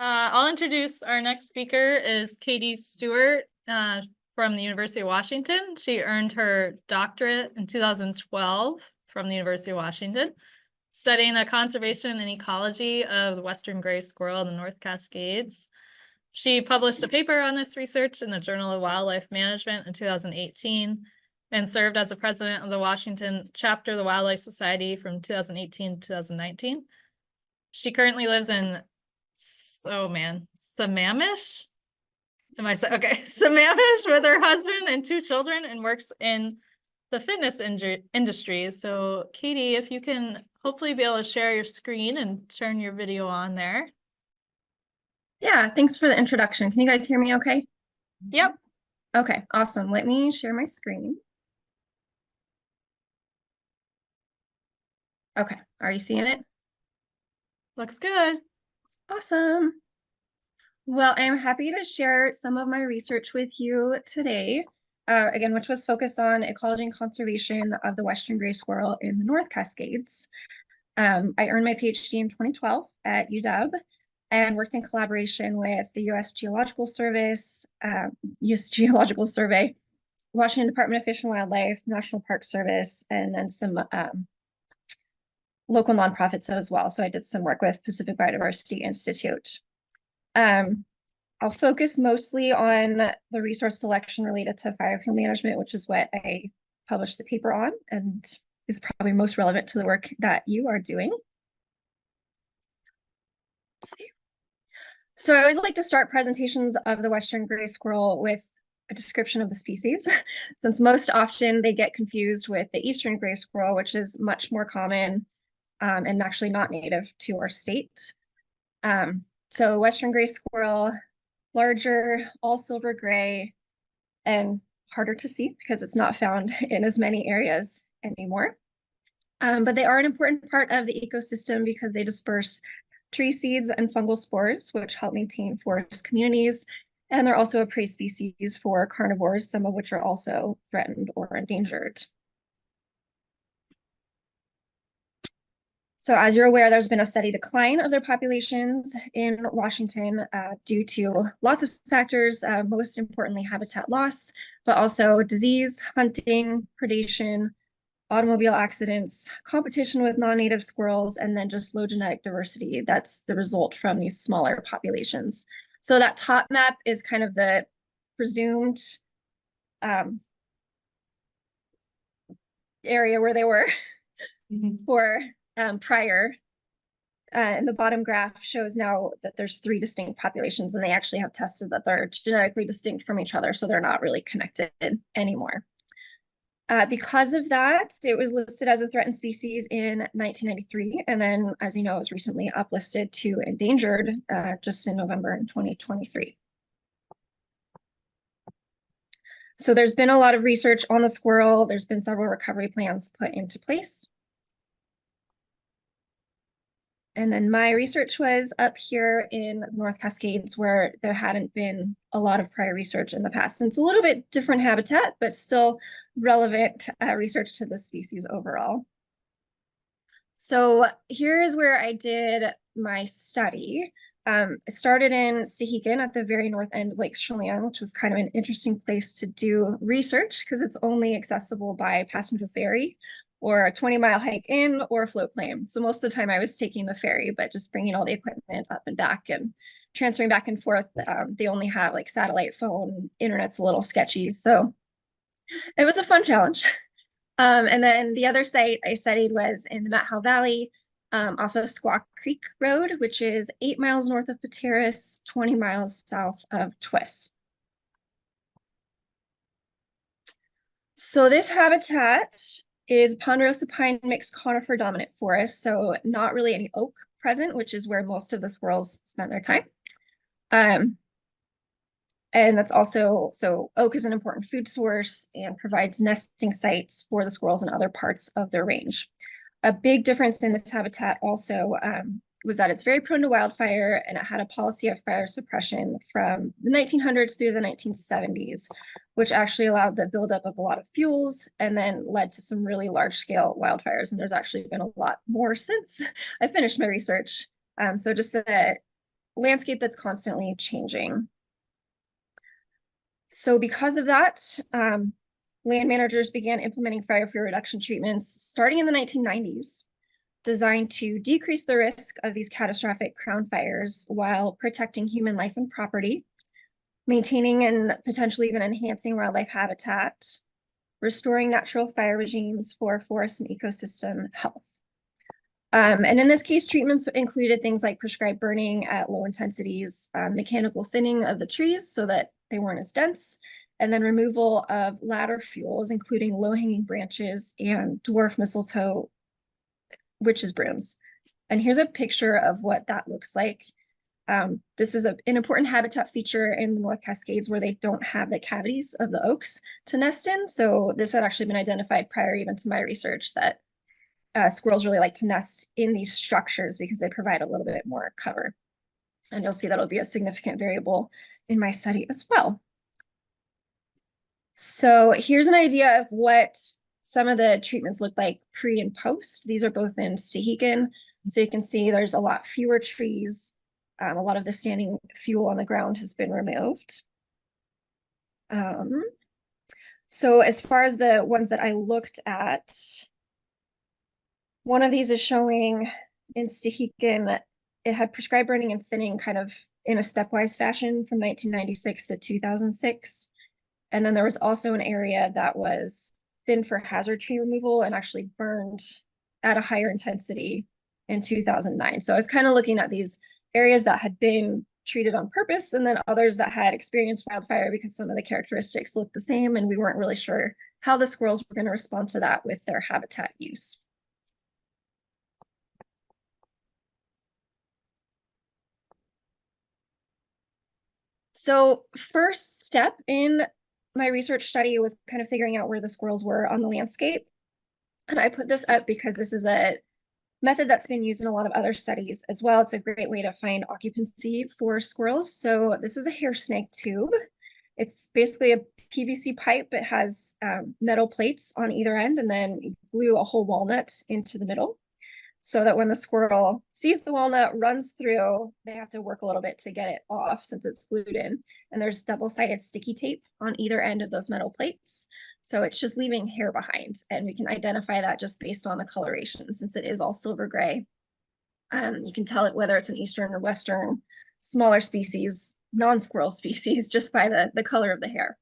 I'll introduce our next speaker is Katy Stuart from the University of Washington. She earned her doctorate in 2012 from the University of Washington, studying the conservation and ecology of the Western Gray Squirrel in the North Cascades. She published a paper on this research in the Journal of Wildlife Management in 2018 and served as the president of the Washington chapter of the Wildlife Society from 2018 to 2019. She currently lives in Sammamish. Sammamish with her husband and 2 children and works in the fitness industry. So Katy, if you can hopefully be able to share your screen and turn your video on there. Yeah, thanks for the introduction. Can you guys hear me okay? Yep. Okay, awesome. Let me share my screen. Okay, are you seeing it? Looks good. Awesome. Well, I'm happy to share some of my research with you today, again, which was focused on ecology and conservation of the Western Gray Squirrel in the North Cascades. I earned my PhD in 2012 at UW and worked in collaboration with the U.S. Geological Service, U.S. Geological Survey, Washington Department of Fish and Wildlife, National Park Service, and then some local nonprofits as well. So I did some work with Pacific Biodiversity Institute. I'll focus mostly on the resource selection related to biofuel management, which is what I published the paper on and is probably most relevant to the work that you are doing. Let's see. So I always like to start presentations of the Western Gray Squirrel with a description of the species, since most often they get confused with the Eastern Gray Squirrel, which is much more common and actually not native to our state. So Western Gray Squirrel, larger, all silver gray, and harder to see because it's not found in as many areas anymore. But they are an important part of the ecosystem because they disperse tree seeds and fungal spores, which help maintain forest communities. And they're also a prey species for carnivores, some of which are also threatened or endangered. So as you're aware, there's been a steady decline of their populations in Washington due to lots of factors, most importantly habitat loss, but also disease, hunting, predation, automobile accidents, competition with non-native squirrels, and then just low genetic diversity. That's the result from these smaller populations. So that top map is kind of the presumed area where they were for prior. And the bottom graph shows now that there's 3 distinct populations, and they actually have tested that they're genetically distinct from each other, so they're not really connected anymore. Because of that, it was listed as a threatened species in 1993, and then, as you know, it was recently uplisted to endangered just in November in 2023. So there's been a lot of research on the squirrel. There's been several recovery plans put into place. And then my research was up here in North Cascades, where there hadn't been a lot of prior research in the past. And it's a little bit different habitat, but still relevant research to the species overall. So here is where I did my study. It started in Stehekin at the very north end of Lake Chelan, which was kind of an interesting place to do research because it's only accessible by passenger ferry, or a 20-mile hike in, or a float plane. So most of the time I was taking the ferry, but just bringing all the equipment up and back and transferring back and forth. They only have like satellite phone, internet's a little sketchy. So it was a fun challenge. And then the other site I studied was in the Mathau Valley off of Squaw Creek Road, which is 8 miles north of Pateros, 20 miles south of Twiss. So this habitat is ponderosa pine mixed conifer dominant forest, so not really any oak present, which is where most of the squirrels spend their time. And that's also, so oak is an important food source and provides nesting sites for the squirrels in other parts of their range. A big difference in this habitat also was that it's very prone to wildfire, and it had a policy of fire suppression from the 1900s through the 1970s, which actually allowed the buildup of a lot of fuels and then led to some really large scale wildfires. And there's actually been a lot more since I finished my research. So just landscape that's constantly changing. So because of that, land managers began implementing fire fuel reduction treatments starting in the 1990s, designed to decrease the risk of these catastrophic crown fires while protecting human life and property, maintaining and potentially even enhancing wildlife habitat, restoring natural fire regimes for forest and ecosystem health. And in this case, treatments included things like prescribed burning at low intensities, mechanical thinning of the trees so that they weren't as dense, and then removal of ladder fuels, including low-hanging branches and dwarf mistletoe witches' brooms. And here's a picture of what that looks like. This is an important habitat feature in the North Cascades where they don't have the cavities of the oaks to nest in. So this had actually been identified prior even to my research that squirrels really like to nest in these structures because they provide a little bit more cover. And you'll see that'll be a significant variable in my study as well. So here's an idea of what some of the treatments look like pre and post. These are both in Stehekin. So you can see there's a lot fewer trees. A lot of the standing fuel on the ground has been removed. So as far as the ones that I looked at, one of these is showing in Stehekin, it had prescribed burning and thinning kind of in a stepwise fashion from 1996 to 2006. And then there was also an area that was thin for hazard tree removal and actually burned at a higher intensity in 2009. So I was kind of looking at these areas that had been treated on purpose and then others that had experienced wildfire because some of the characteristics looked the same and we weren't really sure how the squirrels were going to respond to that with their habitat use. So first step in my research study was kind of figuring out where the squirrels were on the landscape. And I put this up because this is a method that's been used in a lot of other studies as well. It's a great way to find occupancy for squirrels. So this is a hair snake tube. It's basically a PVC pipe. It has metal plates on either end, and then you glue a whole walnut into the middle so that when the squirrel sees the walnut, runs through, they have to work a little bit to get it off since it's glued in. And there's double-sided sticky tape on either end of those metal plates. So it's just leaving hair behind. And we can identify that just based on the coloration since it is all silver gray. You can tell it whether it's an Eastern or Western smaller species, non-squirrel species, just by the color of the hair.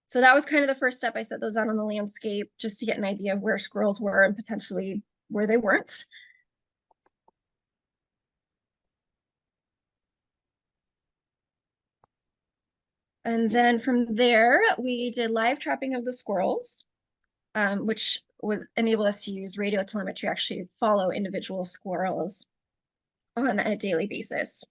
So that was kind of the first step. I set those out on the landscape just to get an idea of where squirrels were and potentially where they weren't. And then from there, we did live trapping of the squirrels, which enabled us to use radio telemetry, actually follow individual squirrels on a daily basis.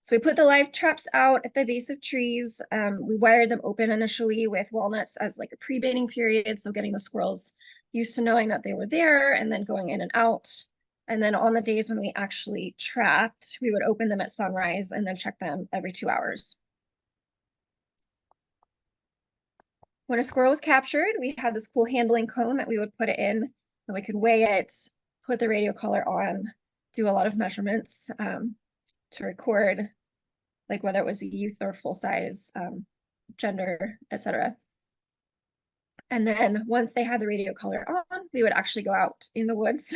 So we put the live traps out at the base of trees. We wired them open initially with walnuts as like a pre-baiting period. So getting the squirrels used to knowing that they were there and then going in and out. And then on the days when we actually trapped, we would open them at sunrise and then check them every 2 hours. When a squirrel was captured, we had this cool handling cone that we would put it in and we could weigh it, put the radio collar on, do a lot of measurements to record like whether it was a youth or full size, gender, etc. And then once they had the radio collar on, we would actually go out in the woods,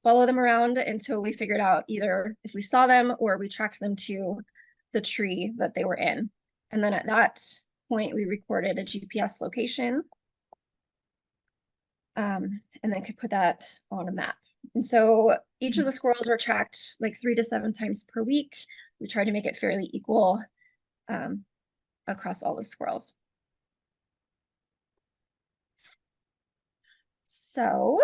follow them around until we figured out either if we saw them or we tracked them to the tree that they were in. And then at that point, we recorded a GPS location and then could put that on a map. And so each of the squirrels were tracked like 3 to 7 times per week. We tried to make it fairly equal across all the squirrels. So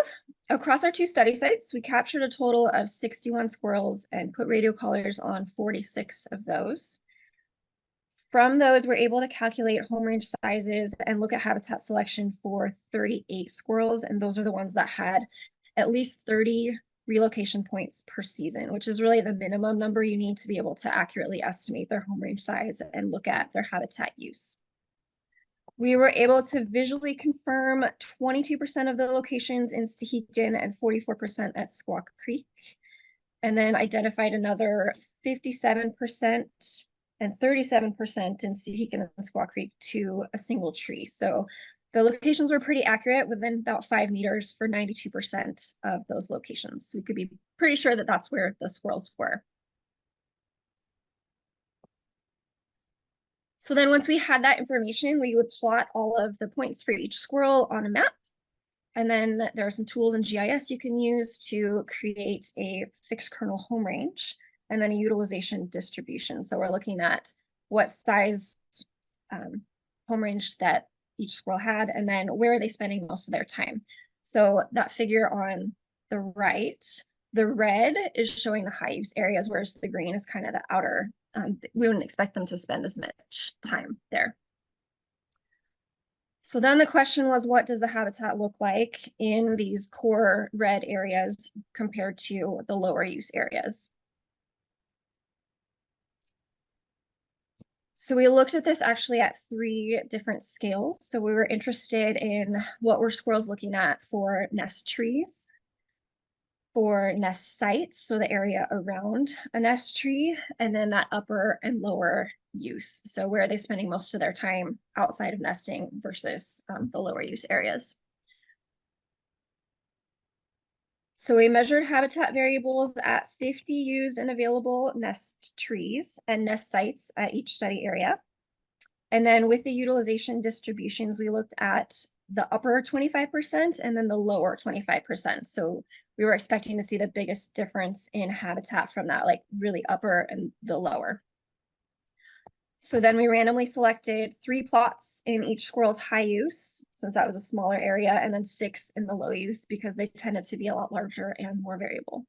across our 2 study sites, we captured a total of 61 squirrels and put radio collars on 46 of those. From those, we're able to calculate home range sizes and look at habitat selection for 38 squirrels. And those are the ones that had at least 30 relocation points per season, which is really the minimum number you need to be able to accurately estimate their home range size and look at their habitat use. We were able to visually confirm 22% of the locations in Stehekin and 44% at Squaw Creek. and then identified another 57% and 37% in Sehican and Squaw Creek to a single tree. So the locations were pretty accurate, within about 5 meters for 92% of those locations. So we could be pretty sure that that's where the squirrels were. So then once we had that information, we would plot all of the points for each squirrel on a map. And then there are some tools in GIS you can use to create a fixed kernel home range and then a utilization distribution. So we're looking at what size home range that each squirrel had, and then where are they spending most of their time. So that figure on the right, the red is showing the high use areas, whereas the green is kind of the outer. We wouldn't expect them to spend as much time there. So then the question was, what does the habitat look like in these core red areas compared to the lower use areas? So we looked at this actually at 3 different scales. So we were interested in what were squirrels looking at for nest trees, for nest sites, so the area around a nest tree, and then that upper and lower use. So where are they spending most of their time outside of nesting versus the lower use areas. So we measured habitat variables at 50 used and available nest trees and nest sites at each study area. And then with the utilization distributions, we looked at the upper 25% and then the lower 25%. So we were expecting to see the biggest difference in habitat from that, like really upper and the lower. So then we randomly selected 3 plots in each squirrel's high use, since that was a smaller area, and then 6 in the low use because they tended to be a lot larger and more variable.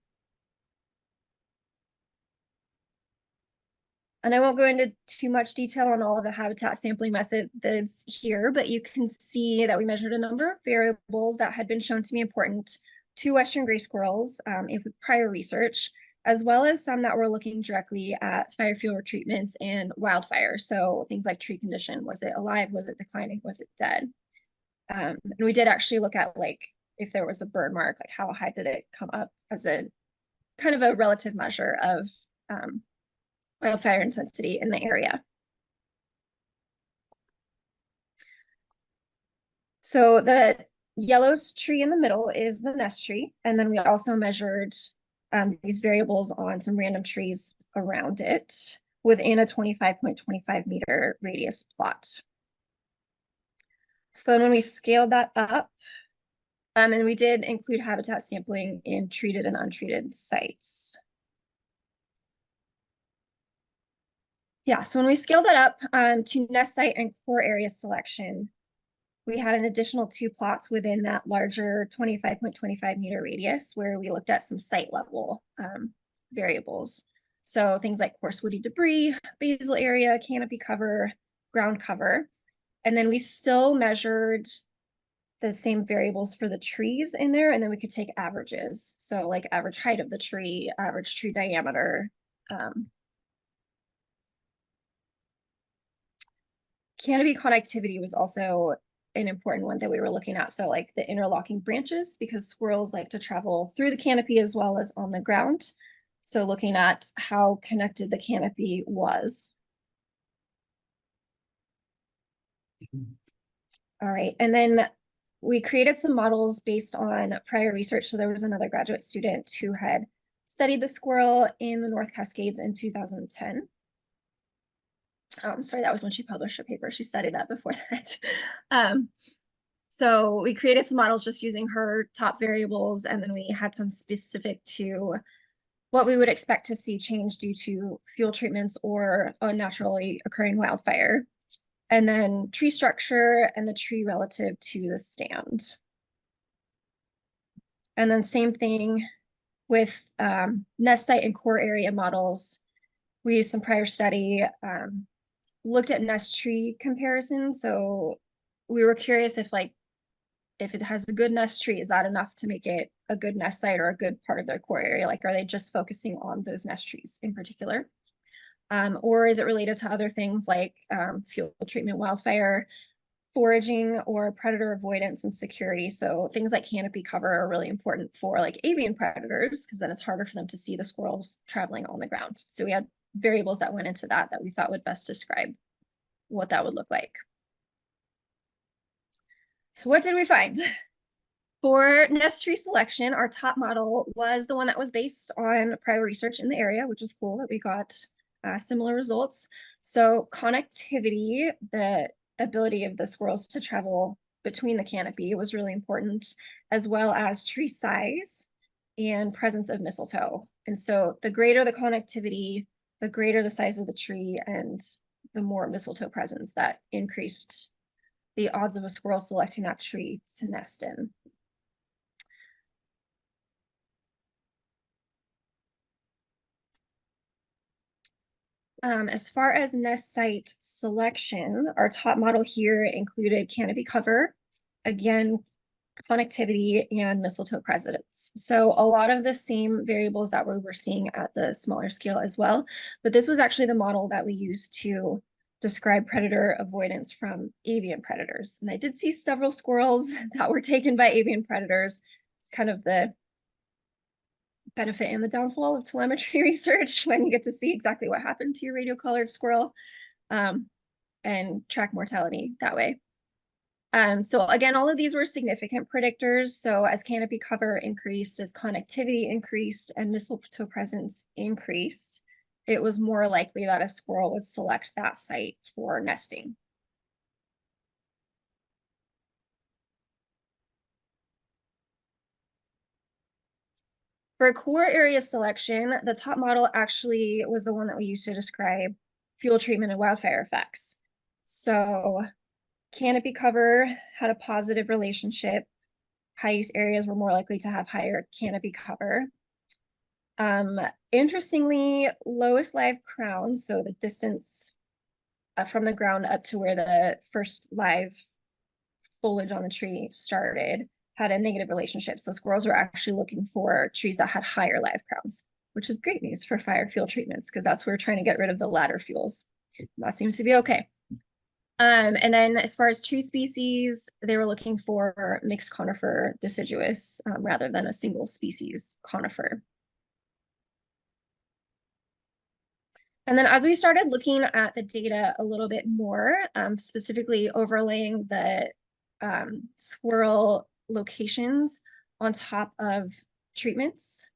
And I won't go into too much detail on all of the habitat sampling methods here, but you can see that we measured a number of variables that had been shown to be important to Western gray squirrels with prior research, as well as some that were looking directly at fire fuel treatments and wildfire. So things like tree condition, was it alive, was it declining, was it dead? And we did actually look at like if there was a burn mark, like how high did it come up as a kind of a relative measure of wildfire intensity in the area. So the yellow tree in the middle is the nest tree. And then we also measured these variables on some random trees around it within a 25.25 meter radius plot. So then when we scaled that up, and we did include habitat sampling in treated and untreated sites. Yeah, so when we scaled that up to nest site and core area selection, we had an additional 2 plots within that larger 25.25 meter radius where we looked at some site level variables. So things like coarse woody debris, basal area, canopy cover, ground cover. And then we still measured the same variables for the trees in there, and then we could take averages. So like average height of the tree, average tree diameter. Canopy connectivity was also an important one that we were looking at. So like the interlocking branches, because squirrels like to travel through the canopy as well as on the ground. So looking at how connected the canopy was. All right, and then we created some models based on prior research. So there was another graduate student who had studied the squirrel in the North Cascades in 2010. Sorry, that was when she published her paper. She studied that before that. So we created some models just using her top variables, and then we had some specific to what we would expect to see change due to fuel treatments or a naturally occurring wildfire. And then tree structure and the tree relative to the stand. And then same thing with nest site and core area models. We used some prior study, looked at nest tree comparison. So we were curious if it has a good nest tree, is that enough to make it a good nest site or a good part of their core area? Like, are they just focusing on those nest trees in particular? Or is it related to other things like fuel treatment, wildfire? foraging or predator avoidance and security. So things like canopy cover are really important for like avian predators, because then it's harder for them to see the squirrels traveling on the ground. So we had variables that went into that we thought would best describe what that would look like. So what did we find? For nest tree selection, our top model was the one that was based on prior research in the area, which is cool that we got similar results. So connectivity, the ability of the squirrels to travel between the canopy was really important, as well as tree size and presence of mistletoe. And so the greater the connectivity, the greater the size of the tree, and the more mistletoe presence, that increased the odds of a squirrel selecting that tree to nest in. As far as nest site selection, our top model here included canopy cover, again, connectivity, and mistletoe presence. So a lot of the same variables that we were seeing at the smaller scale as well, but this was actually the model that we used to describe predator avoidance from avian predators. And I did see several squirrels that were taken by avian predators. It's kind of the benefit and the downfall of telemetry research, when you get to see exactly what happened to your radio-collared squirrel, and track mortality that way. So again, all of these were significant predictors. So as canopy cover increased, as connectivity increased, and mistletoe presence increased, it was more likely that a squirrel would select that site for nesting. For core area selection, the top model actually was the one that we used to describe fuel treatment and wildfire effects. So canopy cover had a positive relationship. High use areas were more likely to have higher canopy cover. Interestingly, lowest live crown, so the distance from the ground up to where the first live foliage on the tree started, had a negative relationship. So squirrels were actually looking for trees that had higher live crowns, which is great news for fire fuel treatments, because that's where we're trying to get rid of the ladder fuels. That seems to be okay. And then as far as tree species, they were looking for mixed conifer deciduous rather than a single species conifer. And then as we started looking at the data a little bit more, specifically overlaying the squirrel locations on top of treatments,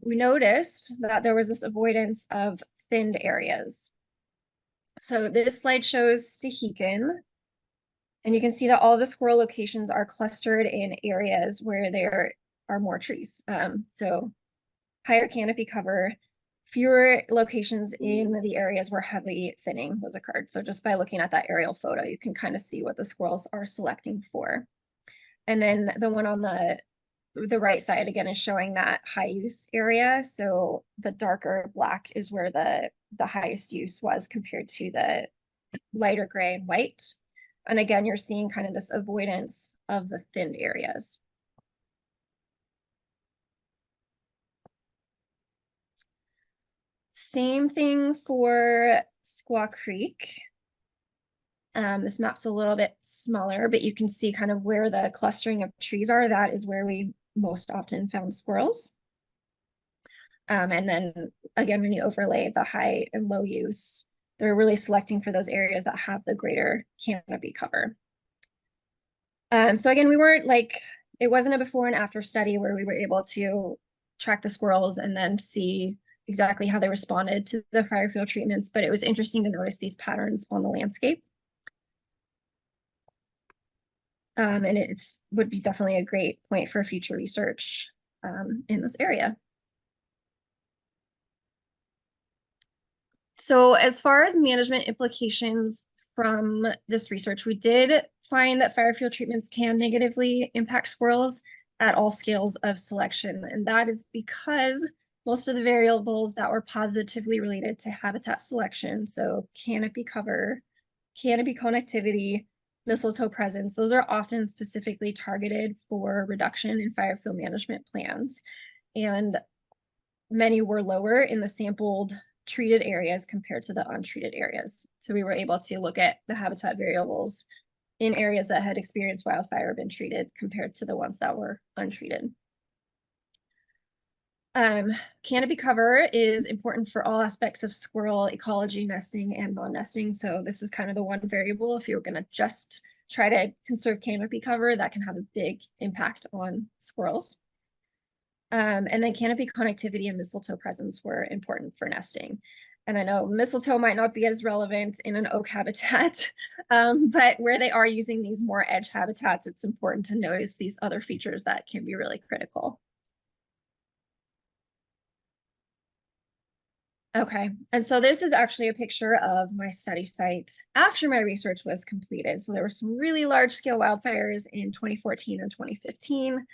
we noticed that there was this avoidance of thinned areas. So this slide shows Stehekin, and you can see that all the squirrel locations are clustered in areas where there are more trees. So higher canopy cover, fewer locations in the areas where heavy thinning was occurred. So just by looking at that aerial photo, you can kind of see what the squirrels are selecting for. And then the one on the right side again is showing that high use area. So the darker black is where the highest use was compared to the lighter gray and white. And again, you're seeing kind of this avoidance of the thinned areas. Same thing for Squaw Creek. This map's a little bit smaller, but you can see kind of where the clustering of trees are. That is where we most often found squirrels. And then again, when you overlay the high and low use, they're really selecting for those areas that have the greater canopy cover. So again, we weren't like, it wasn't a before and after study where we were able to track the squirrels and then see exactly how they responded to the fire fuel treatments, but it was interesting to notice these patterns on the landscape. And it would be definitely a great point for future research in this area. So as far as management implications from this research, we did find that fire fuel treatments can negatively impact squirrels at all scales of selection. And that is because most of the variables that were positively related to habitat selection, so canopy cover, canopy connectivity, mistletoe presence, those are often specifically targeted for reduction in fire fuel management plans. And many were lower in the sampled treated areas compared to the untreated areas. So we were able to look at the habitat variables in areas that had experienced wildfire been treated compared to the ones that were untreated. Canopy cover is important for all aspects of squirrel ecology, nesting, and non-nesting. So this is kind of the one variable. If you're going to just try to conserve canopy cover, that can have a big impact on squirrels. And then canopy connectivity and mistletoe presence were important for nesting. And I know mistletoe might not be as relevant in an oak habitat, but where they are using these more edge habitats, it's important to notice these other features that can be really critical. Okay, and so this is actually a picture of my study site after my research was completed. So there were some really large scale wildfires in 2014 and 2015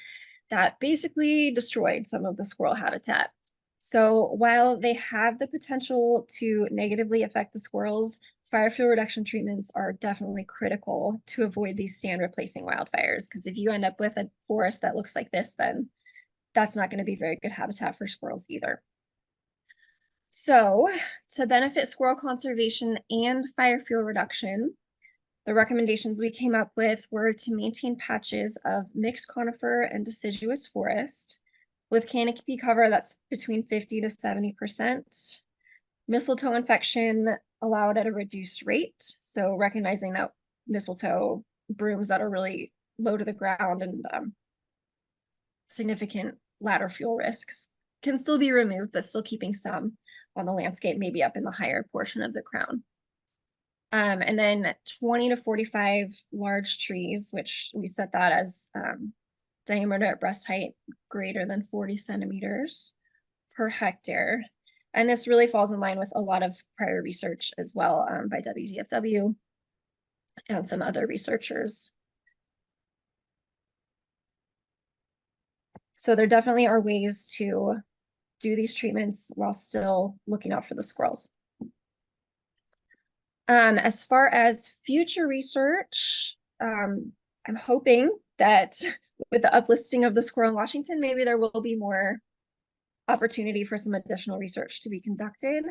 that basically destroyed some of the squirrel habitat. So while they have the potential to negatively affect the squirrels, fire fuel reduction treatments are definitely critical to avoid these stand replacing wildfires. Because if you end up with a forest that looks like this, then that's not going to be very good habitat for squirrels either. So to benefit squirrel conservation and fire fuel reduction, the recommendations we came up with were to maintain patches of mixed conifer and deciduous forest with canopy cover that's between 50 to 70%. Mistletoe infection allowed at a reduced rate. So recognizing that mistletoe brooms that are really low to the ground and significant ladder fuel risks can still be removed, but still keeping some on the landscape, maybe up in the higher portion of the crown. And then 20 to 45 large trees, which we set that as diameter at breast height greater than 40 centimeters per hectare. And this really falls in line with a lot of prior research as well by WDFW and some other researchers. So there definitely are ways to do these treatments while still looking out for the squirrels. As far as future research, I'm hoping that with the uplisting of the squirrel in Washington, maybe there will be more opportunity for some additional research to be conducted.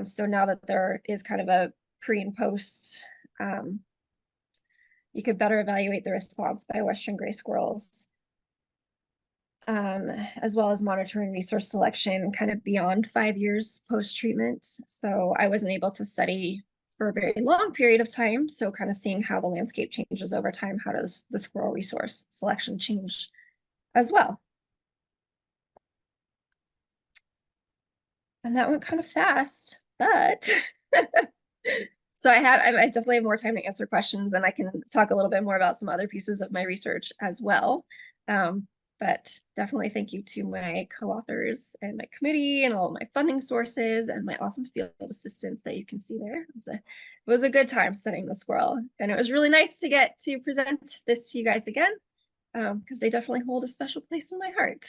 So now that there is kind of a pre and post, you could better evaluate the response by Western Gray squirrels, as well as monitoring resource selection kind of beyond 5 years post-treatment. So I wasn't able to study for a very long period of time. So kind of seeing how the landscape changes over time, how does the squirrel resource selection change as well? And that went kind of fast, but so I definitely have more time to answer questions, and I can talk a little bit more about some other pieces of my research as well. But definitely thank you to my co-authors and my committee and all of my funding sources and my awesome field assistants that you can see there. It was a good time studying the squirrel. And it was really nice to get to present this to you guys again, because they definitely hold a special place in my heart.